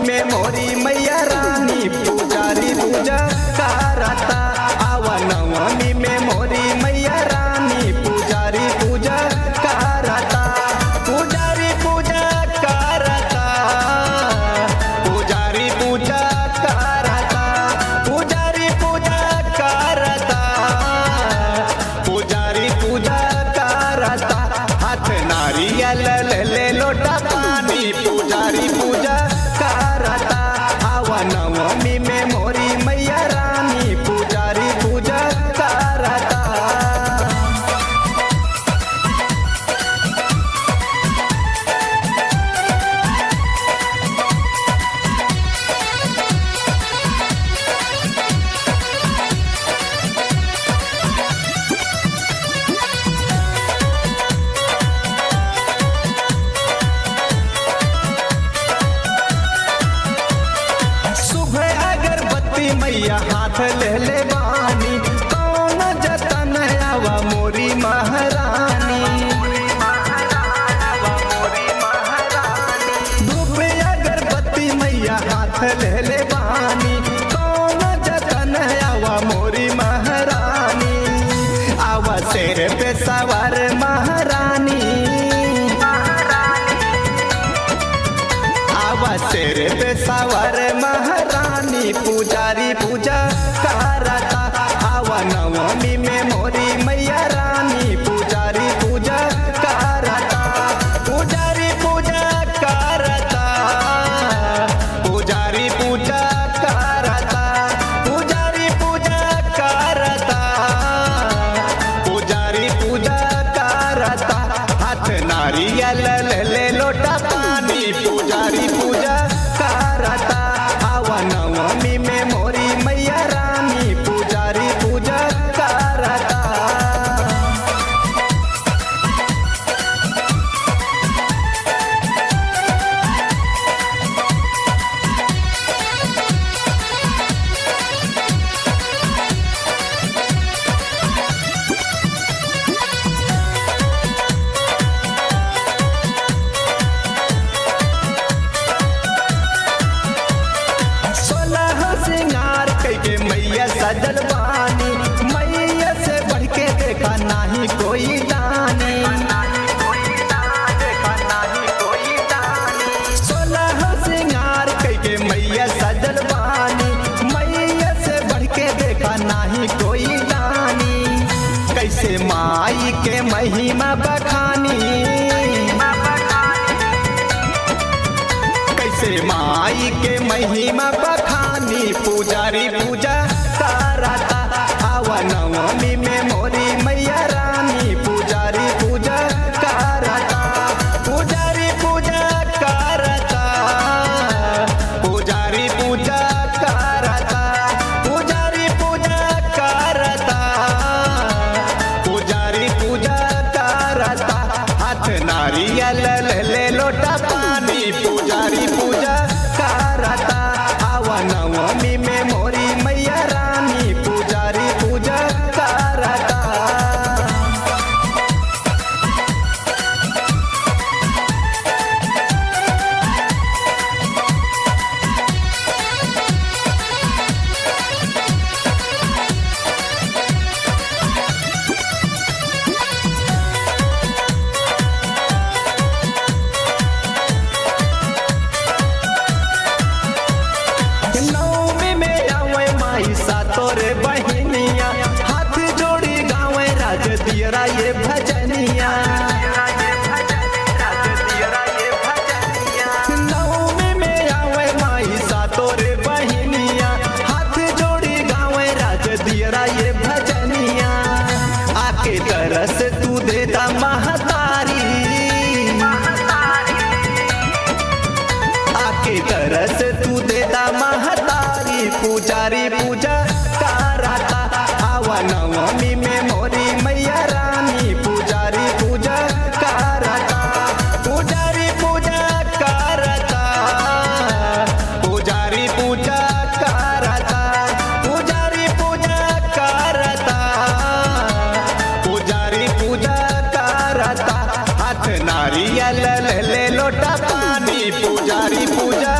में मोरी मैया रानी पुजारी पूजा करता। आवा नवमी में मोरी मैया रानी पुजारी पूजा करता। पुजारी पूजा करता, पुजारी पूजा करता, पुजारी पूजा करता, पुजारी पूजा करता। हाथ नारियल ले लोटा पानी पुजारी पूजा करता। आवा नवमी में मोरी मैया रानी पुजारी पूजा करता। मैया हाथ ले बानी कौन जतन आवा मोरी महारानी। धूप अगरबत्ती मैया हाथ ले बानी कौन जतन आवा मोरी महारानी। आवा शेर पे सवार महारानी, आवा शेर पे सवार महारानी पुजारी पूजा करता। आवा नवमी में मोरी मैया रानी पुजारी पूजा करता। पुजारी पूजा करता, पुजारी पूजा करता, पुजारी पूजा करता, पुजारी पूजा करता। हाथ नारियल ले लोटा पानी पुजारी पूजा करता। आवा नवमी में मोरी मैया रानी पुजारी पूजा करता। श्रृंगार करके मैया सजल बानी, मैया से बढ़ के देखा नाही कोई दानी। 16 श्रृंगार करके मैया सजल बानी, मैया से बढ़ के देखा नाही कोई दानी। कैसे माई के महिमा बखानी, कैसे माई के महिमा बखानी पुजारी पूजा करता। आवा नवमी में मोरी मैया रानी पुजारी पूजा करता। पुजारी पूजा करता, पुजारी पूजा करता, पुजारी पूजा करता, पुजारी पूजा करता। हाथ नारियल ले लोटा पानी पुजारी पूजा करता। आवा नवमी में मोरी मैया रानी पुजारी पूजा करता। नवमी में आवे माई सातोरे बहिनिया, हाथ जोड़ी गावे राज दियरा ये भजनिया। नवमी में आवे माई सातोरे बहिनिया, हाथ जोड़ी गावे राज दियरा ये भजनिया। आके तरस तू देता महतारी, आके तरस तू देता महतारी पुजारी पूजा करता। आवा नवमी में मोरी मैया रानी पुजारी पूजा करता। पुजारी पूजा करता, पुजारी पूजा करता, पुजारी पूजा करता, पुजारी पूजा करता। हाथ नारियल ले लोटा पानी पुजारी पूजा